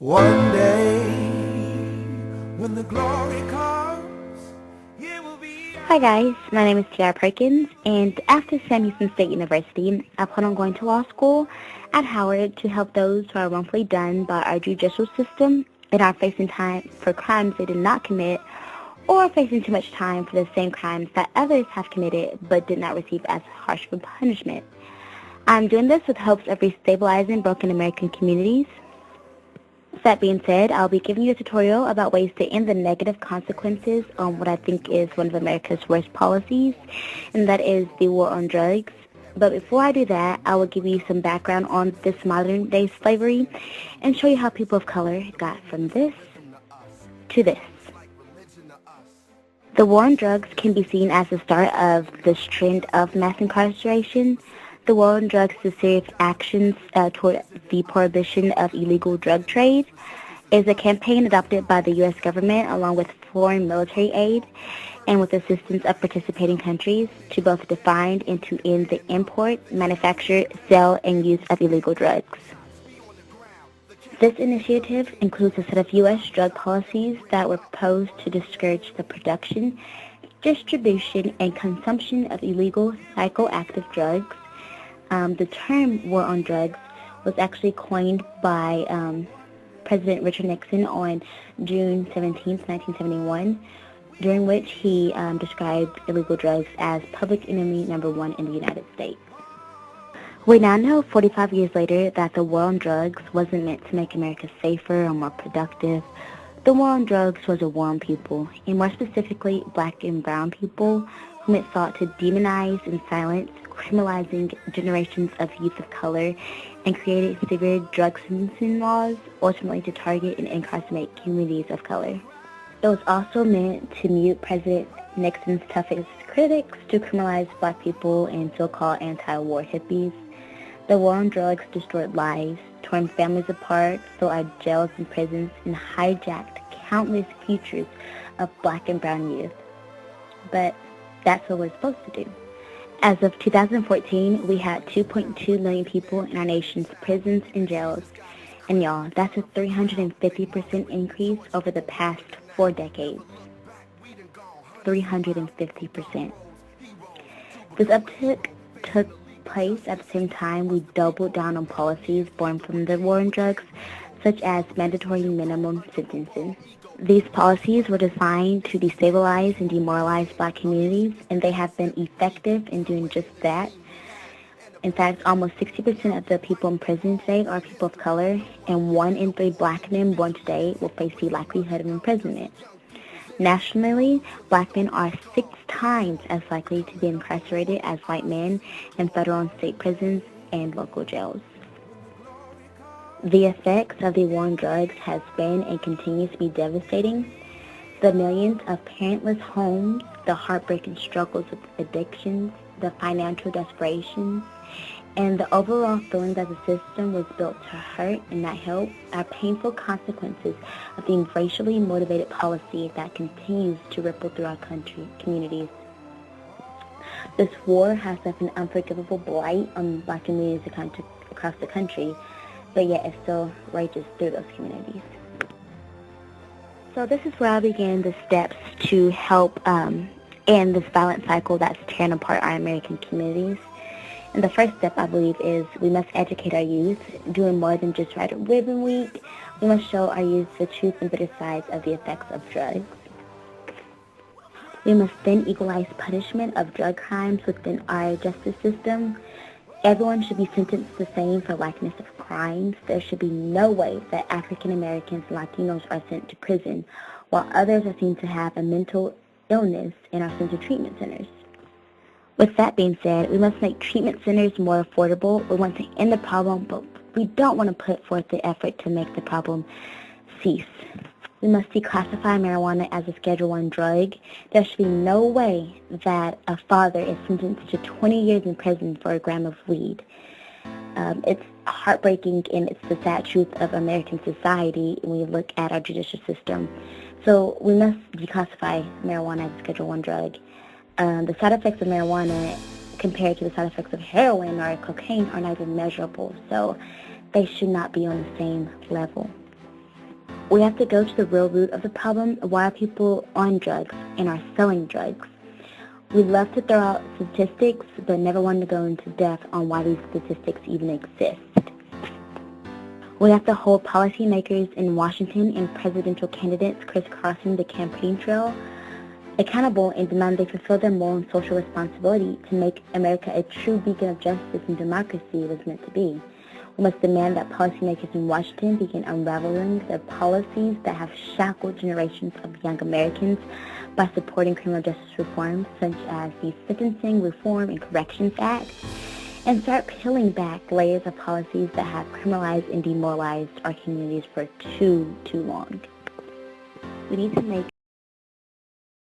One day, when the glory comes, it will be... Hi guys, my name is Tiara Perkins, and after Sam Houston State University, I plan on going to law school at Howard to help those who are wrongfully done by our judicial system and are facing time for crimes they did not commit or facing too much time for the same crimes that others have committed but did not receive as harsh of a punishment. I'm doing this with hopes of restabilizing broken American communities. That being said, I'll be giving you a tutorial about ways to end the negative consequences on what I think is one of America's worst policies, and that is the war on drugs. But before I do that, I will give you some background on this modern-day slavery and show you how people of color got from this to this. The war on drugs can be seen as the start of this trend of mass incarceration. The war on drugs is a series of actions toward the prohibition of illegal drug trade. It is a campaign adopted by the U.S. government along with foreign military aid and with assistance of participating countries to both define and to end the import, manufacture, sale, and use of illegal drugs. This initiative includes a set of U.S. drug policies that were proposed to discourage the production, distribution, and consumption of illegal psychoactive drugs. The term war on drugs was actually coined by President Richard Nixon on June 17, 1971, during which he described illegal drugs as public enemy number one in the United States. We now know 45 years later that the war on drugs wasn't meant to make America safer or more productive. The war on drugs was a war on people, and more specifically black and brown people, whom it sought to demonize and silence, criminalizing generations of youth of color, and created severe drug sentencing laws, ultimately to target and incarcerate communities of color. It was also meant to mute President Nixon's toughest critics to criminalize black people and so-called anti-war hippies. The war on drugs destroyed lives, torn families apart, filled our jails and prisons, and hijacked countless futures of black and brown youth. But that's what we're supposed to do. As of 2014, we had 2.2 million people in our nation's prisons and jails. And y'all, that's a 350% increase over the past 4 decades. 350%. This uptick took place at the same time we doubled down on policies born from the war on drugs, such as mandatory minimum sentencing. These policies were designed to destabilize and demoralize black communities, and they have been effective in doing just that. In fact, almost 60% of the people in prison today are people of color, and 1 in 3 black men born today will face the likelihood of imprisonment. Nationally, black men are 6 times as likely to be incarcerated as white men in federal and state prisons and local jails. The effects of the war on drugs has been and continues to be devastating. The millions of parentless homes, the heartbreaking struggles with addictions, the financial desperations, and the overall feeling that the system was built to hurt and not help are painful consequences of the racially motivated policy that continues to ripple through our communities. This war has left an unforgivable blight on black communities across the country, but yet it still rages through those communities. So this is where I began the steps to help end this violent cycle that's tearing apart our American communities. And the first step, I believe, is we must educate our youth, doing more than just Red Ribbon Week. We must show our youth the truth and bitter sides of the effects of drugs. We must then equalize punishment of drug crimes within our justice system. Everyone should be sentenced the same for likeness of crimes. There should be no way that African Americans and Latinos are sent to prison, while others are seen to have a mental illness and are sent to treatment centers. With that being said, we must make treatment centers more affordable. We want to end the problem, but we don't want to put forth the effort to make the problem cease. We must declassify marijuana as a Schedule I drug. There should be no way that a father is sentenced to 20 years in prison for a gram of weed. It's heartbreaking, and it's the sad truth of American society when we look at our judicial system. So we must declassify marijuana as a Schedule I drug. The side effects of marijuana compared to the side effects of heroin or cocaine are not even measurable, so they should not be on the same level. We have to go to the real root of the problem. Why are people on drugs and are selling drugs? We love to throw out statistics, but never want to go into depth on why these statistics even exist. We have to hold policymakers in Washington and presidential candidates crisscrossing the campaign trail accountable and demand they fulfill their moral and social responsibility to make America a true beacon of justice and democracy it was meant to be. We must demand that policymakers in Washington begin unraveling the policies that have shackled generations of young Americans by supporting criminal justice reforms such as the Sentencing Reform and Corrections Act, and start peeling back layers of policies that have criminalized and demoralized our communities for too long. We need to make